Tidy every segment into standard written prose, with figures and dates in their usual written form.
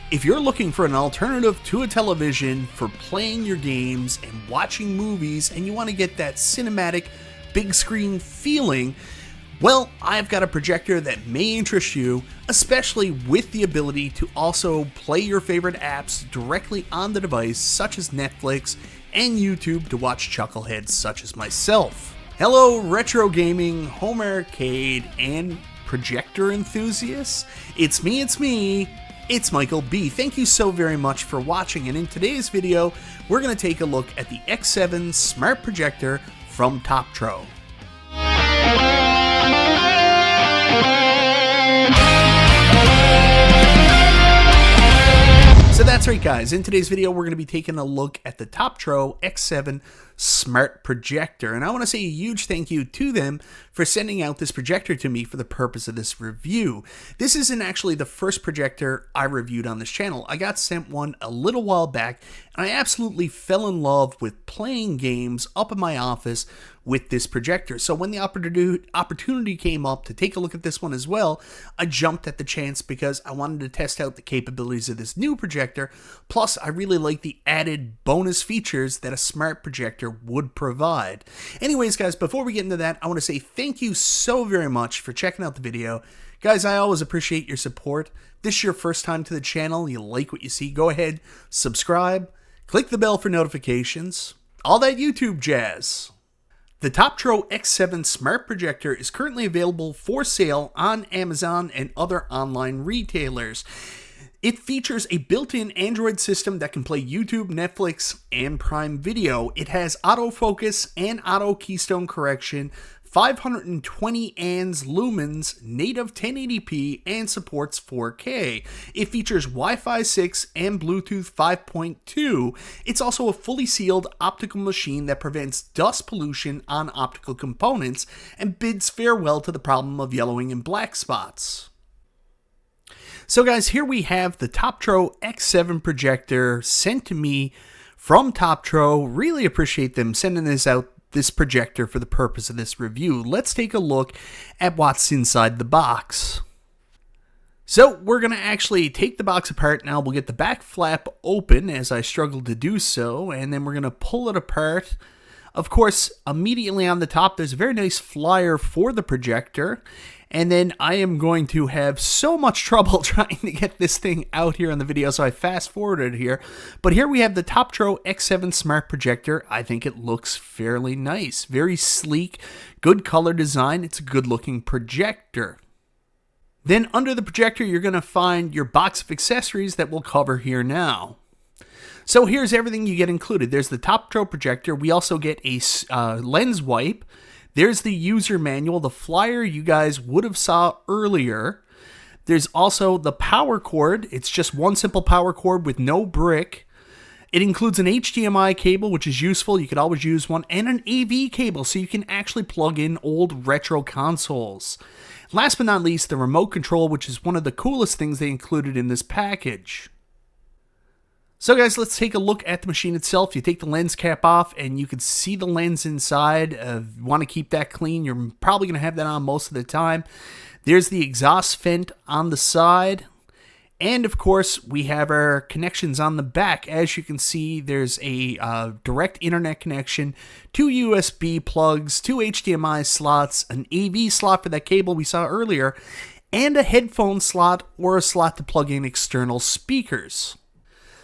If you're looking for an alternative to a television for playing your games and watching movies and you want to get that cinematic big screen feeling, well, I've got a projector that may interest you, especially with the ability to also play your favorite apps directly on the device, such as Netflix and YouTube, to watch chuckleheads such as myself. Hello, retro gaming, home arcade, and projector enthusiasts. It's me, it's Michael B. Thank you so very much for watching, and in today's video, we're going to take a look at the X7 Smart Projector from Toptro. So that's right, guys. In today's video, we're going to be taking a look at the Toptro X7 Smart Projector. And I want to say a huge thank you to them for sending out this projector to me for the purpose of this review. This isn't actually the first projector I reviewed on this channel. I got sent one a little while back, and I absolutely fell in love with playing games up in my office with this projector. So when the opportunity came up to take a look at this one as well, I jumped at the chance because I wanted to test out the capabilities of this new projector. Plus, I really like the added bonus features that a smart projector would provide. Anyways, guys, before we get into that, I want to say thank you so very much for checking out the video. Guys, I always appreciate your support. If this is your first time to the channel, you like what you see, go ahead, subscribe, click the bell for notifications, all that YouTube jazz. The Toptro X7 Smart Projector is currently available for sale on Amazon and other online retailers. It features a built-in Android system that can play YouTube, Netflix, and Prime Video. It has autofocus and auto keystone correction, 520 ANS lumens, native 1080p, and supports 4K. It features Wi-Fi 6 and Bluetooth 5.2. It's also a fully sealed optical machine that prevents dust pollution on optical components and bids farewell to the problem of yellowing and black spots. So guys, here we have the Toptro X7 projector sent to me from Toptro. Really appreciate them sending this projector for the purpose of this review. Let's take a look at what's inside the box. So we're going to actually take the box apart now. We'll get the back flap open as I struggle to do so, and then we're going to pull it apart. Of course, immediately on the top, there's a very nice flyer for the projector. And then I am going to have so much trouble trying to get this thing out here on the video, so I fast forwarded here. But here we have the Toptro X7 Smart Projector. I think it looks fairly nice. Very sleek, good color design. It's a good looking projector. Then under the projector, you're going to find your box of accessories that we'll cover here now. So here's everything you get included. There's the Toptro projector. We also get a lens wipe. There's the user manual, the flyer you guys would have saw earlier. There's also the power cord. It's just one simple power cord with no brick. It includes an HDMI cable, which is useful. You could always use one, and an AV cable, so you can actually plug in old retro consoles. Last but not least, the remote control, which is one of the coolest things they included in this package. So guys, let's take a look at the machine itself. You take the lens cap off and you can see the lens inside. You want to keep that clean. You're probably going to have that on most of the time. There's the exhaust vent on the side. And of course, we have our connections on the back. As you can see, there's a direct internet connection, 2 USB plugs, 2 HDMI slots, an AV slot for that cable we saw earlier, and a headphone slot or a slot to plug in external speakers.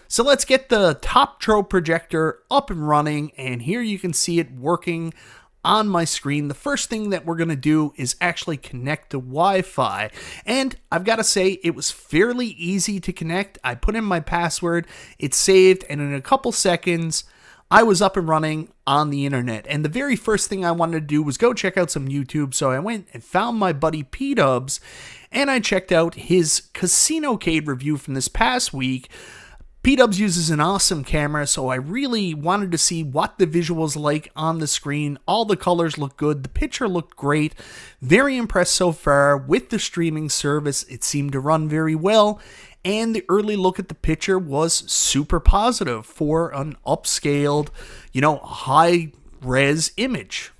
So let's get the Toptro projector up and running, and here you can see it working on my screen. The first thing that we're going to do is actually connect to Wi-Fi, and I've got to say it was fairly easy to connect. I put in my password, it saved, and in a couple seconds I was up and running on the internet. And the very first thing I wanted to do was go check out some YouTube, so I went and found my buddy P-Dubs, and I checked out his Casinocade review from this past week. P-Dubs uses an awesome camera, so I really wanted to see what the visuals like on the screen. All the colors look good. The picture looked great. Very impressed so far with the streaming service. It seemed to run very well, and the early look at the picture was super positive for an upscaled, high-res image.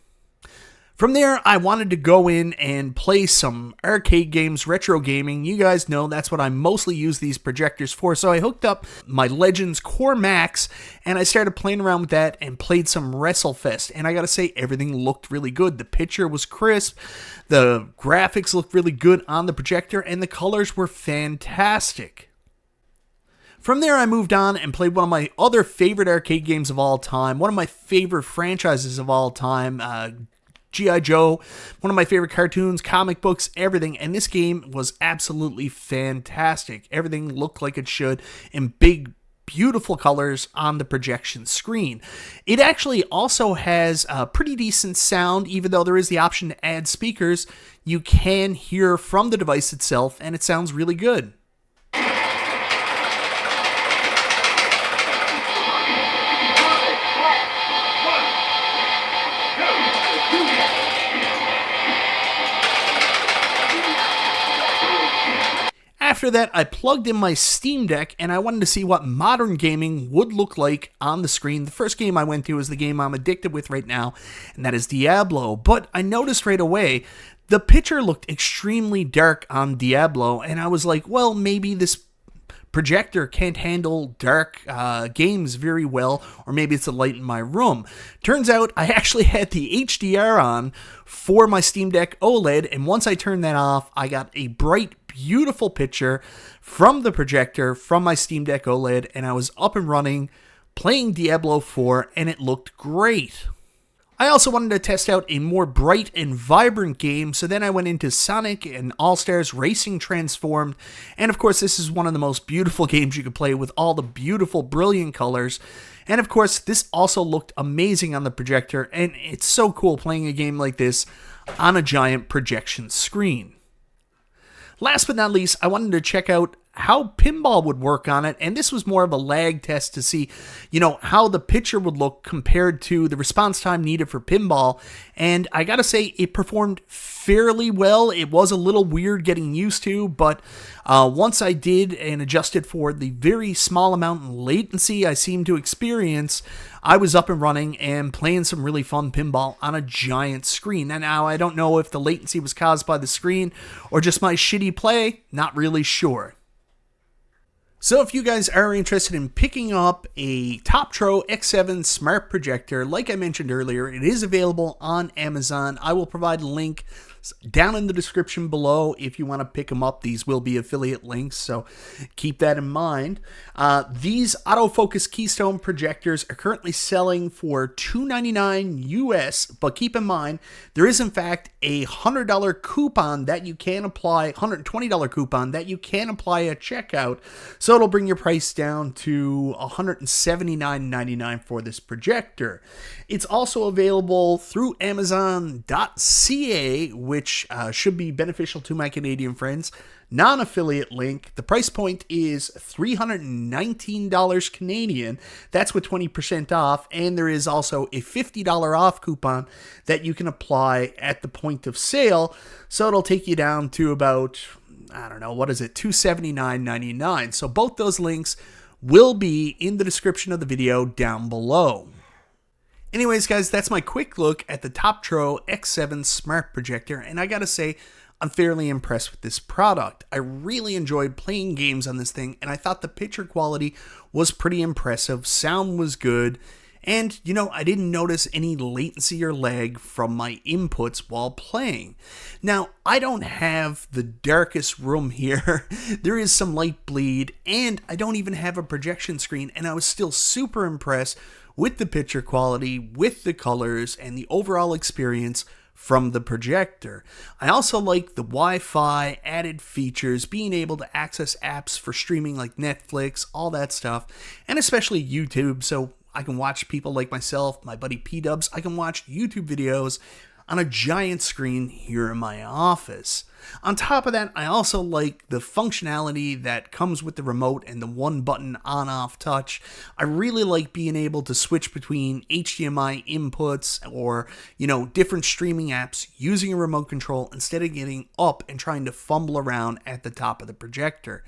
From there, I wanted to go in and play some arcade games, retro gaming. You guys know that's what I mostly use these projectors for. So I hooked up my Legends Core Max and I started playing around with that and played some WrestleFest. And I gotta say, everything looked really good. The picture was crisp, the graphics looked really good on the projector, and the colors were fantastic. From there, I moved on and played one of my other favorite arcade games of all time, one of my favorite franchises of all time, G.I. Joe, one of my favorite cartoons, comic books, everything. And this game was absolutely fantastic. Everything looked like it should in big, beautiful colors on the projection screen. It actually also has a pretty decent sound, even though there is the option to add speakers. You can hear from the device itself, and it sounds really good. After that, I plugged in my Steam Deck and I wanted to see what modern gaming would look like on the screen. The first game I went to is the game I'm addicted with right now, and that is Diablo. But I noticed right away the picture looked extremely dark on Diablo, and I was like, well, maybe this projector can't handle dark games very well, or maybe it's the light in my room. Turns out I actually had the HDR on for my Steam Deck OLED, and once I turned that off, I got a bright, beautiful picture from the projector from my Steam Deck OLED, and I was up and running playing Diablo 4, and it looked great. I also wanted to test out a more bright and vibrant game, so then I went into Sonic and All-Stars Racing Transformed, and of course this is one of the most beautiful games you could play with all the beautiful, brilliant colors, and of course this also looked amazing on the projector, and it's so cool playing a game like this on a giant projection screen. Last but not least, I wanted to check out how pinball would work on it, and this was more of a lag test to see, how the picture would look compared to the response time needed for pinball, and I gotta say, it performed fairly well. It was a little weird getting used to, but once I did and adjusted for the very small amount in latency I seemed to experience, I was up and running and playing some really fun pinball on a giant screen. And now I don't know if the latency was caused by the screen or just my shitty play, not really sure. So if you guys are interested in picking up a Toptro X7 smart projector, like I mentioned earlier, it is available on Amazon. I will provide a link down in the description below if you want to pick them up. These will be affiliate links, so keep that in mind. These autofocus Keystone projectors are currently selling for $299 US, but keep in mind there is in fact a $100 coupon that you can apply, $120 coupon that you can apply at checkout, so it'll bring your price down to $179.99 for this projector. It's also available through Amazon.ca, which should be beneficial to my Canadian friends. Non-affiliate link. The price point is $319 Canadian. That's with 20% off, and there is also a $50 off coupon that you can apply at the point of sale, so it'll take you down to about, $279.99. So both those links will be in the description of the video down below. Anyways, guys, that's my quick look at the Toptro X7 Smart Projector, and I gotta say, I'm fairly impressed with this product. I really enjoyed playing games on this thing, and I thought the picture quality was pretty impressive, sound was good, and, I didn't notice any latency or lag from my inputs while playing. Now, I don't have the darkest room here. There is some light bleed, and I don't even have a projection screen, and I was still super impressed with the picture quality, with the colors, and the overall experience from the projector. I also like the Wi-Fi added features, being able to access apps for streaming like Netflix, all that stuff, and especially YouTube, so I can watch people like myself, my buddy P-Dubs, I can watch YouTube videos on a giant screen here in my office. On top of that, I also like the functionality that comes with the remote and the one button on-off touch. I really like being able to switch between HDMI inputs or, different streaming apps using a remote control instead of getting up and trying to fumble around at the top of the projector.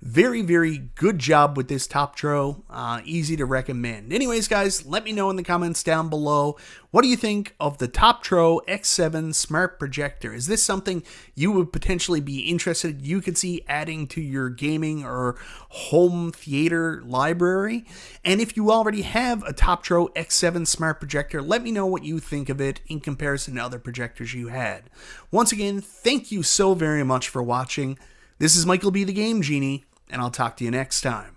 Very, very good job with this Toptro. Easy to recommend. Anyways, guys, let me know in the comments down below. What do you think of the Toptro X7 Smart Projector? Is this something you would potentially be interested you could see adding to your gaming or home theater library? And if you already have a Toptro X7 Smart Projector, let me know what you think of it in comparison to other projectors you had. Once again, thank you so very much for watching. This is Michael B. the Game Genie, and I'll talk to you next time.